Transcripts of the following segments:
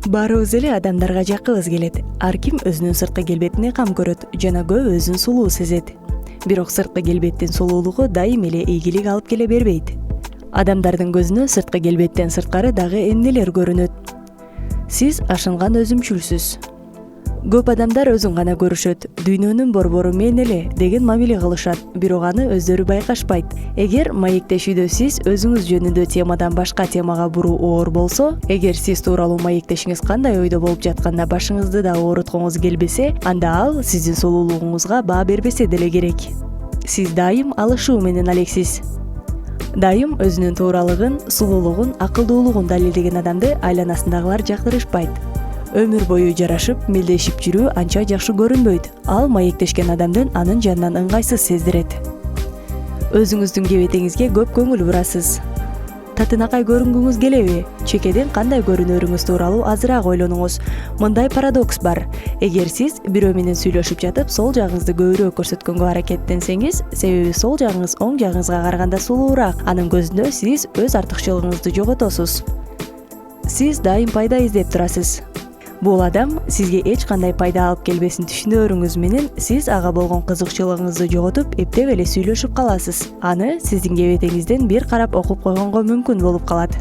Баарыбыз эле адамдарга жаккыбыз келет. Ар ким өзүнүн сырткы келбетине кам көрөт жана көп өзүн сулуу сезет. Бирок сырткы келбеттин сулуулугу дайым эле ийгилик алып келе бербейт. Адамдардын көзүнө сырткы келбеттен сырткары дагы эмнелер көрүнөт? Сиз ашынган өзүмчүлсүз. Көп адамдар өзүн гана көрүшөт. Дүйнөнүн борбору мен эле деген мамиле кылышат, бирок аны өздөрү байкашпайт. Эгер маектешүүдө сиз өзүңүз жөнүндө темадан башка темага буруу оор болсо, эгер сиз тууралуу маектешиңиз кандай ойдо болуп жатканда башыңызды да ооруткуңуз келбесе, анда ал сиздин сулуулугуңузга баа бербесе деле керек. Сиз дайым алышуу менен алексиз. Дайым өзүнүн тууралыгын, сулуулугун, акылдуулугун далилдеген адамды айланасындагылар жактырышпайт. Өмүр бою жарашып, мелдешип жүрүү анча жакшы көрүнбөйт. Ал маектешкен адамдын анын жанынан ыңгайсыз сездирет. Өзүңүздүн кебетеңизге көп көңүл бурасыз. Татынакай көрүнгүңүз келеби? Чекеден кандай көрүнөрүңүз тууралуу азыраак ойлонуңуз. Мындай парадокс бар. Эгер сиз бирөө менен сүйлөшүп жатып, сол жагыңызды көбүрөөк көрсөткөнгө аракеттенсеңиз, себеби сол жагыңыз оң жагыңызга караганда сулуураак, анын көзүндө сиз өз артыкчылыгыңызды жоготосуз. Сиз дайым пайда издеп турасыз. Бул адам сизге эч кандай пайда алып келбесин түшүнөөрүңүз менен сиз ага болгон кызыкчылыгыңызды жоготуп, эптеп эле сүйлөшүп каласыз. Аны сиздин кебетеңизден бир карап окуп койгонго мүмкүн болуп калат.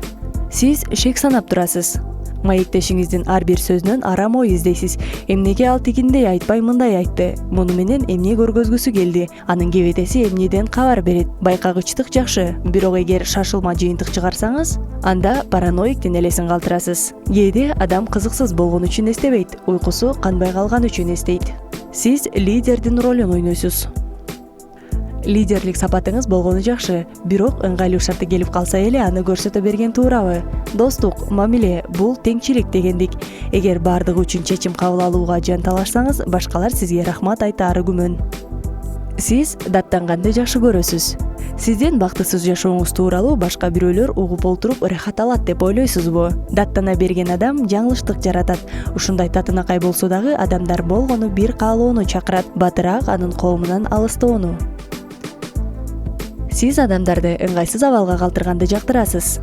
Сиз шек санап турасыз. Маектешиңиздин ар бир сөзүнөн арам ой издейсиз. Эмнеге ал тигиндей айтпай мындай айтты? Муну менен эмне көргөзгүсү келди? Анын кебетеси эмнеден кабар берет? Байкагычтык жакшы, бирок эгер шашылма жыйынтык чыгарсаңыз, анда параноиктин элесин калтырасыз. Кээде адам кызыксыз болгон үчүн эстебейт, уйкусу канбай калган үчүн эстейт. Сиз лидердин ролун ойнойсуз. Лидерлик сапатыңыз болгону жакшы, бирок ыңгайлуу шарты келип калса эле аны көрсөтө берген туурабы? Достук, мамиле — бул теңчилик дегендик. Эгер бардыгы үчүн чечим кабыл алууга жан талашсаңыз, башкалар сизге рахмат айтаары күмөн. Сиз даттанганды жакшы көрөсүз. Сиздин бактысыз жашооңуз тууралуу башка бирөөлөр угуп олтуруп ырахат алат деп ойлойсузбу? Даттана берген адам жаңылыштык жаратат. Ушундай татынакай болсо дагы адамдар болгону бир каалоону чакырат, батыраак анын коомунан алыстоону. Сиз адамдарды ыңгайсыз абалга калтырганды жактырасыз.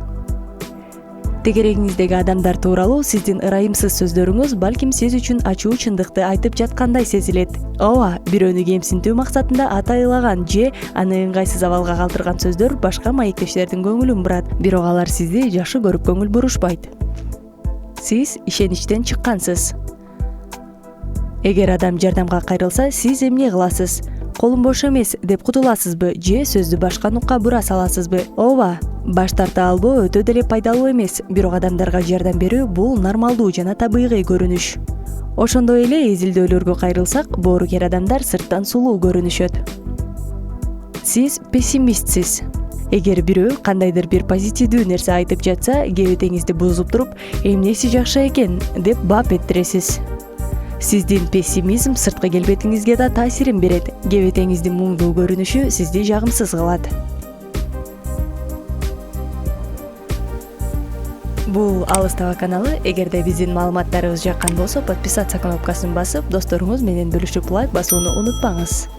Тегерегиңиздеги адамдар тууралуу сиздин ырайымсыз сөздөрүңүз балким сиз үчүн ачуу чындыкты айтып жаткандай сезилет. Ооба, бирөөнү кемсинтүү максатында атайлаган же аны ыңгайсыз абалга калтырган сөздөр башка маектештердин көңүлүн бурат, бирок алар сизди жакшы көрүп көңүл бурушпайт. Сиз ишеничтен чыккансыз. Эгер адам жардамга кайрылса, сиз эмне кыласыз? Колум бош эмес деп кутуласызбы же сөздү башка нукка бура саласызбы? Ооба, баш тарта албоо өтө деле пайдалуу эмес, бирок адамдарга жардам берүү бул нормалдуу жана табигый көрүнүш. Ошондой эле изилдөөлөргө кайрылсак, боорукер адамдар сырттан сулуу көрүнүшөт. Сиз пессимистсиз. Эгер бирөө кандайдыр бир позитивдүү нерсе айтып жатса, кебетеңизди бузуп туруп, эмнеси жакшы экен деп бап ettиресиз. Сиздин пессимизм сырткы келбетиңизге да таасирин берет. Кебетеңиздин муңдуу көрүнүшү сизди жагымсыз кылат. Бул Алыс Таба каналы. Эгерде биздин маалыматтарыбыз жаккан болсо, подписаться кнопкасын басып, досторуңуз менен бөлүшүп лайк басууну унутпаңыз.